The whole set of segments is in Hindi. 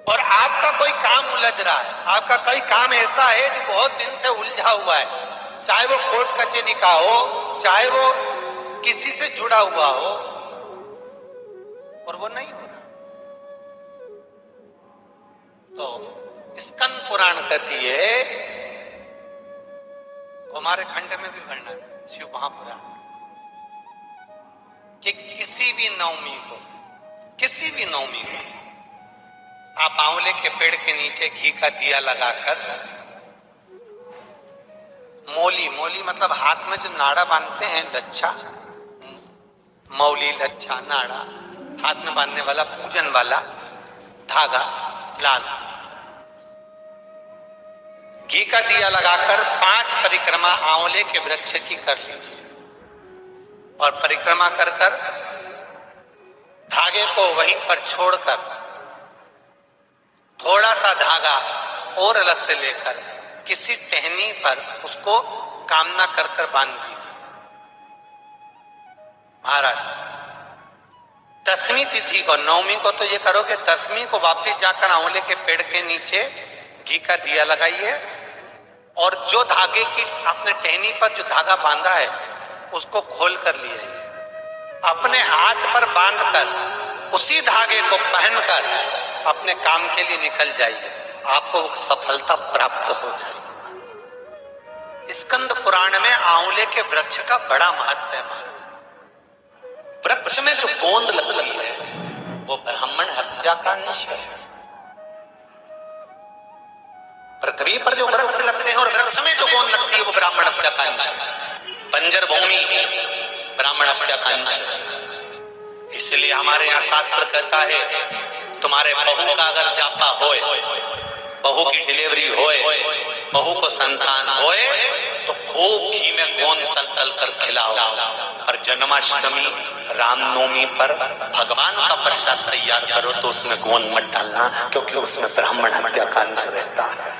और आपका कोई काम उलझ रहा है, आपका कोई काम ऐसा है जो बहुत दिन से उलझा हुआ है, चाहे वो कोर्ट कचहरी का हो, चाहे वो किसी से जुड़ा हुआ हो, और वो नहीं हो रहा, तो स्कंद पुराण कहती है, हमारे खंड में भी वर्णन है शिव महापुराण, कि किसी भी नवमी को आप आंवले के पेड़ के नीचे घी का दिया लगाकर, मौली मतलब हाथ में जो नाड़ा बांधते हैं, लच्छा, मौली, लच्छा, नाड़ा, हाथ में बांधने वाला पूजन वाला धागा लाल, घी का दिया लगाकर 5 परिक्रमा आंवले के वृक्ष की कर लीजिए, और परिक्रमा कर धागे को वहीं पर छोड़कर थोड़ा सा धागा और अलग से लेकर किसी टहनी पर उसको कामना कर बांध दीजिए। महाराज 10वीं तिथि को, 9वीं को तो ये करोगे, 10वीं को वापस जाकर आंवले के पेड़ के नीचे घी का दिया लगाइए, और जो धागे की आपने टहनी पर जो धागा बांधा है उसको खोल कर लिए, अपने हाथ पर बांधकर उसी धागे को पहनकर अपने काम के लिए निकल जाइए, आपको सफलता प्राप्त हो जाए। स्कंद पुराण में आंवले के वृक्ष का बड़ा महत्व है। वृक्ष में जो गोंद लगती है वो ब्राह्मण हत्या का निश्चय है। पृथ्वी पर जो वृक्ष लगते हैं और वृक्ष में जो गोंद लगती है वो ब्राह्मण हत्या का अंश है। बंजर भूमि ब्राह्मण हत्या का अंश है। इसलिए हमारे यहाँ शास्त्र कहता है, तुम्हारे बहू का अगर जापा होए, बहू की डिलीवरी होए, बहू को संतान होए, तो खूब घी में गोंद तल तल कर खिलाओ, और जन्माष्टमी, रामनवमी पर भगवान का प्रसाद तैयार करो तो उसमें गोंद मत डालना, क्योंकि उसमें ब्राह्मण हत्या का अंश रहता है।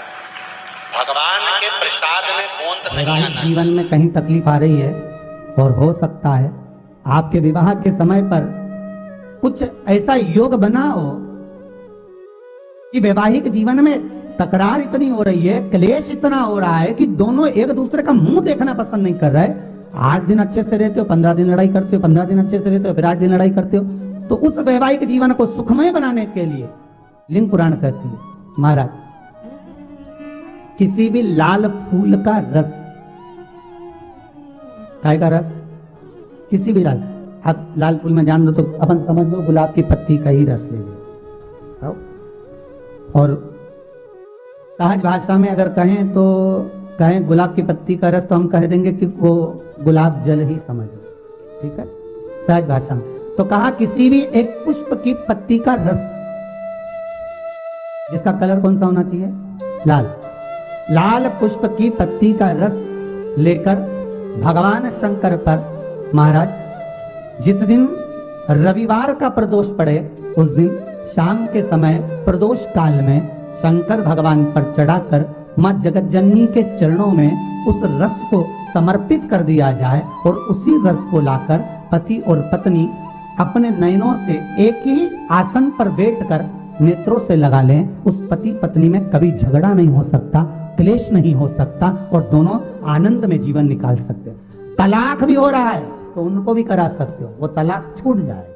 भगवान के प्रसाद में गोंद नहीं आना। जीवन में कहीं तकलीफ आ रही है, और हो सकता है आपके विवाह के समय पर कुछ ऐसा योग बना हो कि वैवाहिक जीवन में तकरार इतनी हो रही है, क्लेश इतना हो रहा है कि दोनों एक दूसरे का मुंह देखना पसंद नहीं कर रहे। 8 दिन अच्छे से रहते हो, 15 दिन लड़ाई करते हो, 15 दिन अच्छे से रहते हो, फिर 8 दिन लड़ाई करते हो। तो उस वैवाहिक जीवन को सुखमय बनाने के लिए लिंग पुराण कहती है, महाराज किसी भी लाल फूल का रस, काय का रस, किसी भी लाल, आप लाल फूल में जान दो तो अपन समझ लो गुलाब की पत्ती का ही रस ले लो, और सहज भाषा में अगर कहें तो कहें गुलाब की पत्ती का रस, तो हम कह देंगे कि वो गुलाब जल ही समझ लो, ठीक है, सहज भाषा में। तो कहा किसी भी एक पुष्प की पत्ती का रस, जिसका कलर कौन सा होना चाहिए, लाल, लाल पुष्प की पत्ती का रस लेकर भगवान शंकर पर, महाराज जिस दिन रविवार का प्रदोष पड़े उस दिन शाम के समय प्रदोष काल में शंकर भगवान पर चढ़ाकर मां जगतजननी के चरणों में उस रस को समर्पित कर दिया जाए, और उसी रस को लाकर पति और पत्नी अपने नयनों से एक ही आसन पर बैठकर नेत्रों से लगा लें। उस पति पत्नी में कभी झगड़ा नहीं हो सकता, क्लेश नहीं हो सकता, और दोनों आनंद में जीवन निकाल सकते हैं। तलाक भी हो रहा है तो उनको भी करा सकते हो, वो तलाक छूट जाए।